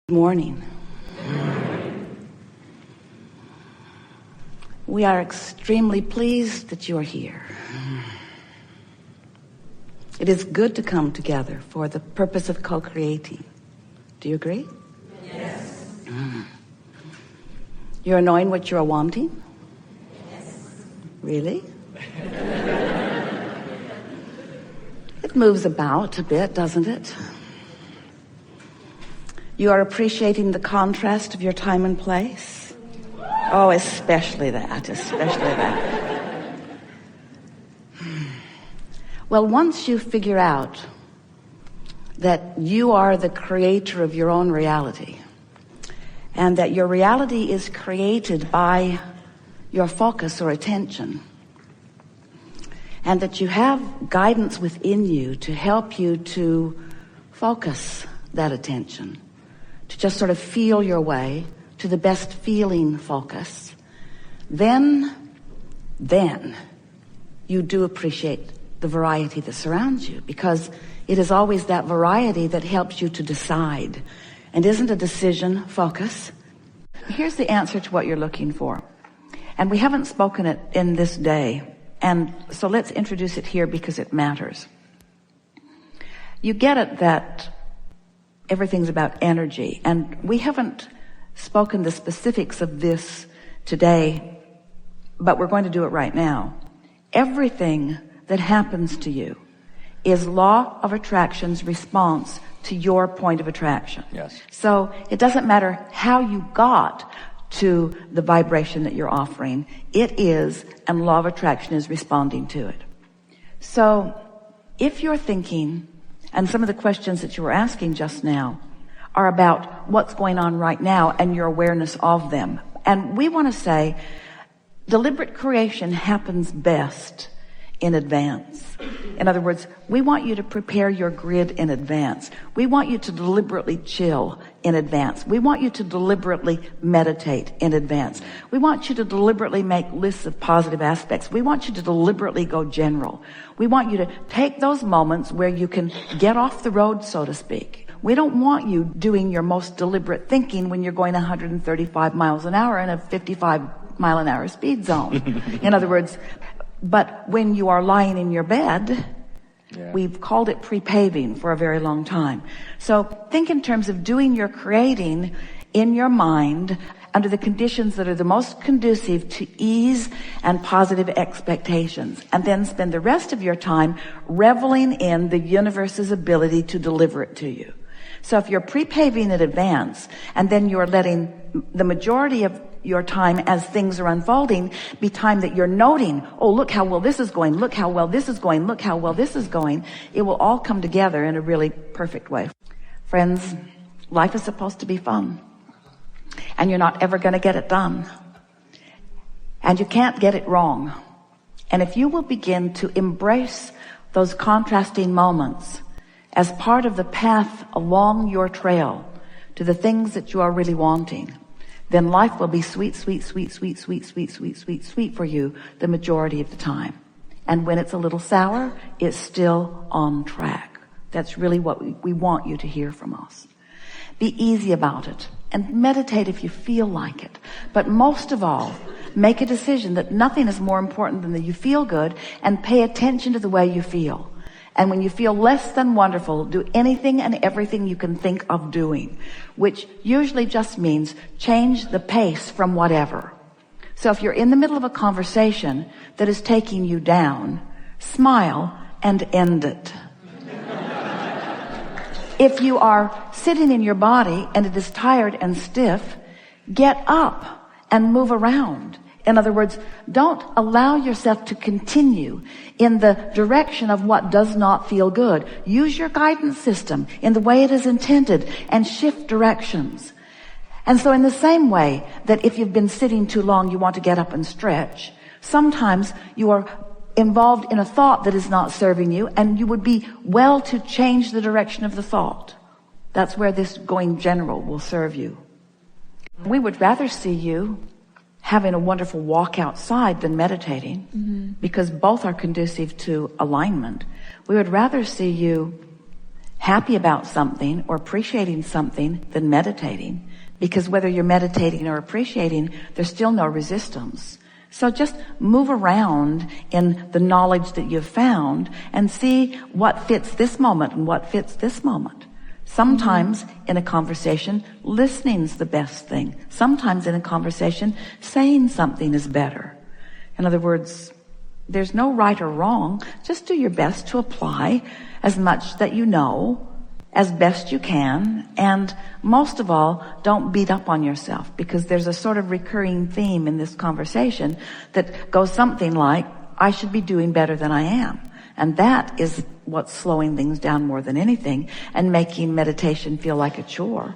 Morning. We are extremely pleased that you are here. It is good to come together for the purpose of co-creating. Do you agree? Yes. You're knowing what you're wanting? Yes. Really? It moves about a bit, doesn't it? You are appreciating the contrast of your time and place? Oh, especially that. Well, once you figure out that you are the creator of your own reality, and that your reality is created by your focus or attention, and that you have guidance within you to help you to focus that attention, to just sort of feel your way to the best feeling focus, then you do appreciate the variety that surrounds you, because it is always that variety that helps you to decide. And isn't a decision focus? Here's the answer to what you're looking for. And we haven't spoken it in this day. And so let's introduce it here because it matters. You get it that everything's about energy. And we haven't spoken the specifics of this today, but we're going to do it right now. Everything that happens to you is law of attraction's response to your point of attraction. Yes. So it doesn't matter how you got to the vibration that you're offering. It is, and law of attraction is responding to it. So if you're thinking, and some of the questions that you were asking just now are about what's going on right now and your awareness of them. And we want to say deliberate creation happens best in advance. In other words, we want you to prepare your grid in advance. We want you to deliberately chill in advance. We want you to deliberately meditate in advance. We want you to deliberately make lists of positive aspects. We want you to deliberately go general. We want you to take those moments where you can get off the road, so to speak. We don't want you doing your most deliberate thinking when you're going 135 miles an hour in a 55 mile an hour speed zone. In other words, but when you are lying in your bed, we've called it prepaving for a very long time. So think in terms of doing your creating in your mind under the conditions that are the most conducive to ease and positive expectations, and then spend the rest of your time reveling in the universe's ability to deliver it to you. So if you're prepaving in advance, and then you're letting the majority of your time as things are unfolding be time that you're noting, oh, look how well this is going, look how well this is going, look how well this is going, it will all come together in a really perfect way. Friends, life is supposed to be fun, and you're not ever going to get it done, and you can't get it wrong. And if you will begin to embrace those contrasting moments as part of the path along your trail to the things that you are really wanting, then life will be sweet, sweet, sweet, sweet, sweet, sweet, sweet, sweet, sweet for you the majority of the time. And when it's a little sour, it's still on track. That's really what we want you to hear from us. Be easy about it and meditate if you feel like it. But most of all, make a decision that nothing is more important than that you feel good, and pay attention to the way you feel. And when you feel less than wonderful, do anything and everything you can think of doing, which usually just means change the pace from whatever. So if you're in the middle of a conversation that is taking you down, smile and end it. If you are sitting in your body and it is tired and stiff, get up and move around. In other words, don't allow yourself to continue in the direction of what does not feel good. Use your guidance system in the way it is intended and shift directions. And so in the same way that if you've been sitting too long, you want to get up and stretch, sometimes you are involved in a thought that is not serving you, and you would be well to change the direction of the thought. That's where this going general will serve you. We would rather see you having a wonderful walk outside than meditating, because both are conducive to alignment. We would rather see you happy about something or appreciating something than meditating. Because whether you're meditating or appreciating, there's still no resistance. So just move around in the knowledge that you've found and see what fits this moment and what fits this moment. Sometimes in a conversation, listening's the best thing. Sometimes in a conversation, saying something is better. In other words, there's no right or wrong. Just do your best to apply as much that you know as best you can. And most of all, don't beat up on yourself, because there's a sort of recurring theme in this conversation that goes something like, I should be doing better than I am. And that is what's slowing things down more than anything and making meditation feel like a chore.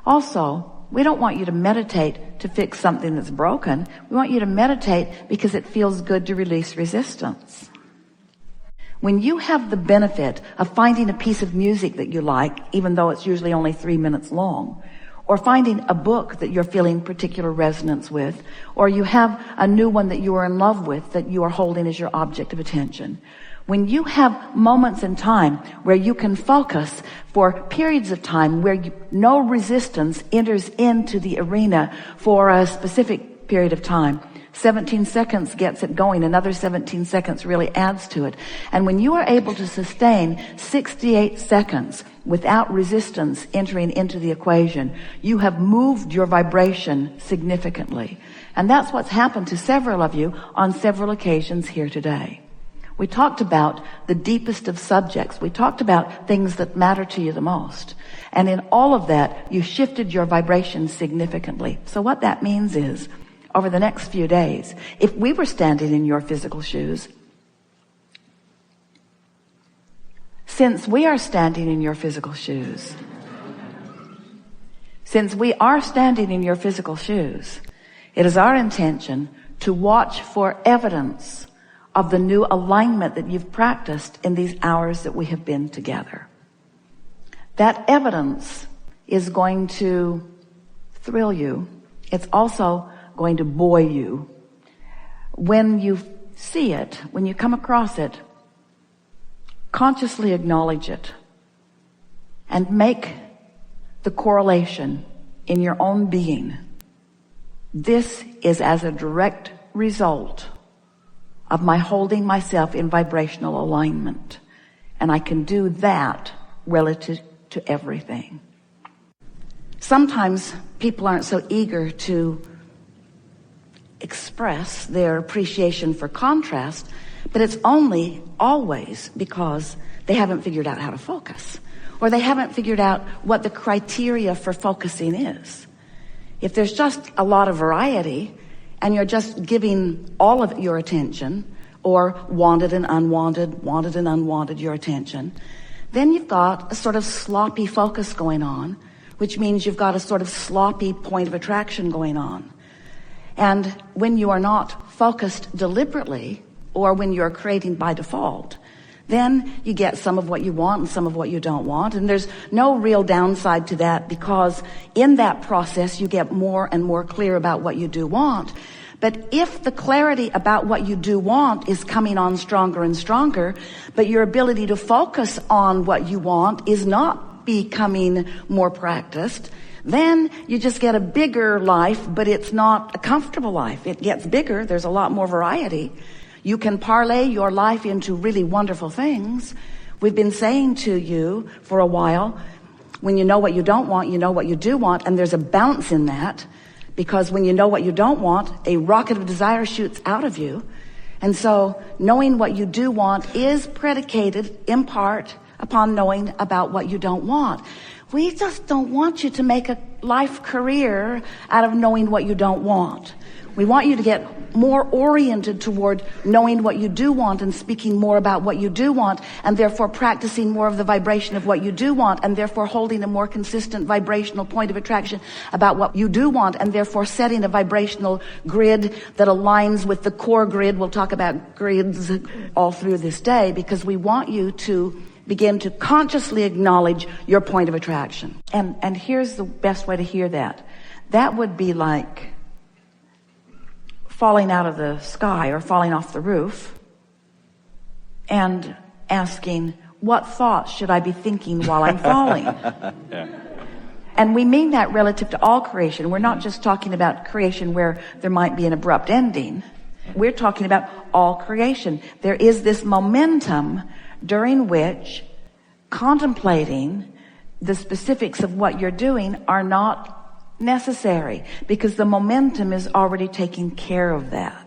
Also, we don't want you to meditate to fix something that's broken. We want you to meditate because it feels good to release resistance. When you have the benefit of finding a piece of music that you like, even though it's usually only 3 minutes long, or finding a book that you're feeling particular resonance with, or you have a new one that you are in love with that you are holding as your object of attention, when you have moments in time where you can focus for periods of time where no resistance enters into the arena for a specific period of time, 17 seconds gets it going, another 17 seconds really adds to it. And when you are able to sustain 68 seconds without resistance entering into the equation, you have moved your vibration significantly. And that's what's happened to several of you on several occasions here today. We talked about the deepest of subjects. We talked about things that matter to you the most. And in all of that, you shifted your vibration significantly. So what that means is, over the next few days, if we were standing in your physical shoes, since we are standing in your physical shoes, it is our intention to watch for evidence of the new alignment that you've practiced in these hours that we have been together. That evidence is going to thrill you. It's also going to buoy you. When you see it, when you come across it, consciously acknowledge it and make the correlation in your own being. This is as a direct result of my holding myself in vibrational alignment. And I can do that relative to everything. Sometimes people aren't so eager to express their appreciation for contrast, but it's only always because they haven't figured out how to focus, or they haven't figured out what the criteria for focusing is. If there's just a lot of variety and you're just giving all of your attention, or wanted and unwanted your attention, then you've got a sort of sloppy focus going on, which means you've got a sort of sloppy point of attraction going on. And when you are not focused deliberately, or when you're creating by default, then you get some of what you want and some of what you don't want. And there's no real downside to that, because in that process you get more and more clear about what you do want. But if the clarity about what you do want is coming on stronger and stronger, but your ability to focus on what you want is not becoming more practiced, then you just get a bigger life, but it's not a comfortable life. It gets bigger. There's a lot more variety. You can parlay your life into really wonderful things. We've been saying to you for a while, when you know what you don't want, you know what you do want, and there's a bounce in that. Because when you know what you don't want, a rocket of desire shoots out of you. And so knowing what you do want is predicated in part upon knowing about what you don't want. We just don't want you to make a life career out of knowing what you don't want. We want you to get more oriented toward knowing what you do want and speaking more about what you do want, and therefore practicing more of the vibration of what you do want, and therefore holding a more consistent vibrational point of attraction about what you do want, and therefore setting a vibrational grid that aligns with the core grid. We'll talk about grids all through this day, because we want you to begin to consciously acknowledge your point of attraction. And here's the best way to hear that. That would be like falling out of the sky or falling off the roof and asking, what thoughts should I be thinking while I'm falling? Yeah. And we mean that relative to all creation. We're not just talking about creation where there might be an abrupt ending. We're talking about all creation. There is this momentum during which contemplating the specifics of what you're doing are not necessary, because the momentum is already taking care of that.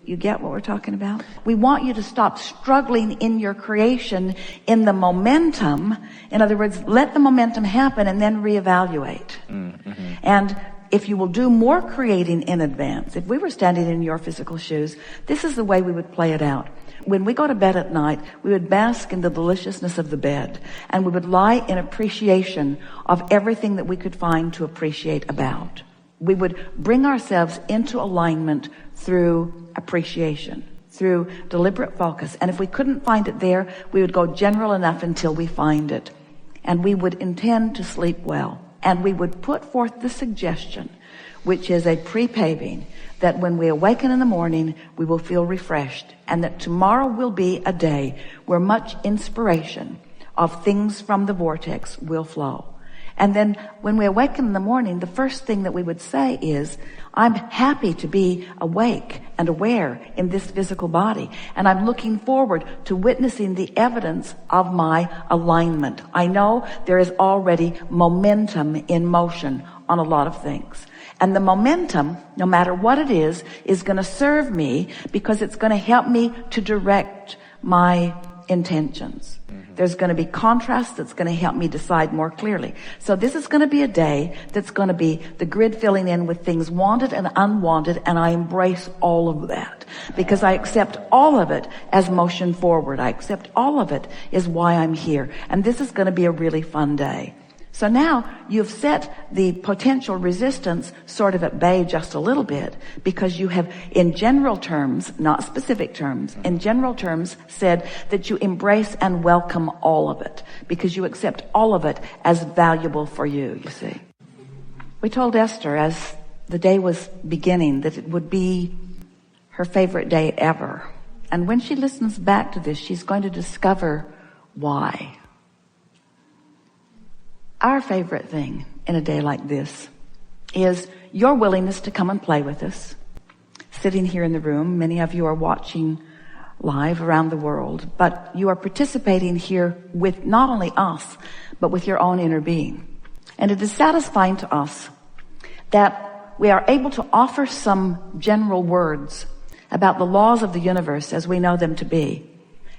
You get what we're talking about? We want you to stop struggling in your creation in the momentum. In other words, let the momentum happen and then reevaluate. Mm-hmm. And if you will do more creating in advance, if we were standing in your physical shoes, this is the way we would play it out. When we go to bed at night, we would bask in the deliciousness of the bed, and we would lie in appreciation of everything that we could find to appreciate about. We would bring ourselves into alignment through appreciation, through deliberate focus. And if we couldn't find it there, we would go general enough until we find it. And we would intend to sleep well. And we would put forth the suggestion, which is a prepaving, that when we awaken in the morning, we will feel refreshed, and that tomorrow will be a day where much inspiration of things from the vortex will flow. And then when we awaken in the morning, the first thing that we would say is, I'm happy to be awake and aware in this physical body. And I'm looking forward to witnessing the evidence of my alignment. I know there is already momentum in motion on a lot of things. And the momentum, no matter what it is going to serve me, because it's going to help me to direct my intentions. There's going to be contrast that's going to help me decide more clearly. So this is going to be a day that's going to be the grid filling in with things wanted and unwanted, and I embrace all of that because I accept all of it as motion forward. I accept all of it is why I'm here, and this is going to be a really fun day. So now you've set the potential resistance sort of at bay just a little bit, because you have, in general terms, not specific terms, in general terms said that you embrace and welcome all of it, because you accept all of it as valuable for you, you see. We told Esther as the day was beginning that it would be her favorite day ever. And when she listens back to this, she's going to discover why. Our favorite thing in a day like this is your willingness to come and play with us. Sitting here in the room, many of you are watching live around the world, but you are participating here with not only us, but with your own inner being. And it is satisfying to us that we are able to offer some general words about the laws of the universe as we know them to be.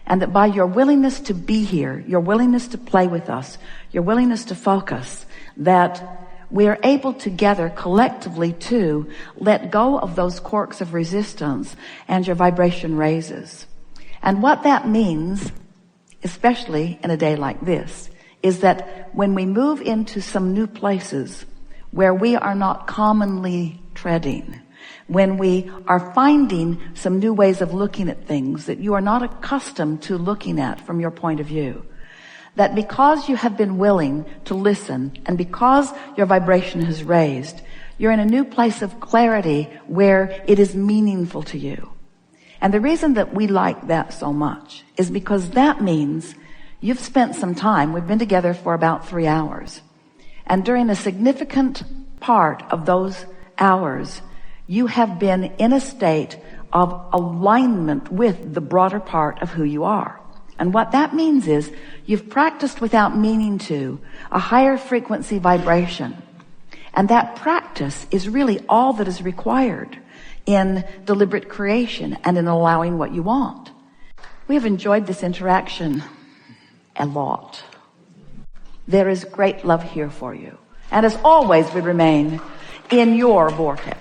And that by your willingness to be here, your willingness to play with us, your willingness to focus, that we are able together collectively to let go of those corks of resistance, and your vibration raises. And what that means, especially in a day like this, is that when we move into some new places where we are not commonly treading, when we are finding some new ways of looking at things that you are not accustomed to looking at from your point of view, that because you have been willing to listen and because your vibration has raised, you're in a new place of clarity where it is meaningful to you. And the reason that we like that so much is because that means you've spent some time. We've been together for about 3 hours. And during a significant part of those hours, you have been in a state of alignment with the broader part of who you are. And what that means is you've practiced without meaning to a higher frequency vibration. And that practice is really all that is required in deliberate creation and in allowing what you want. We have enjoyed this interaction a lot. There is great love here for you. And as always, we remain in your vortex.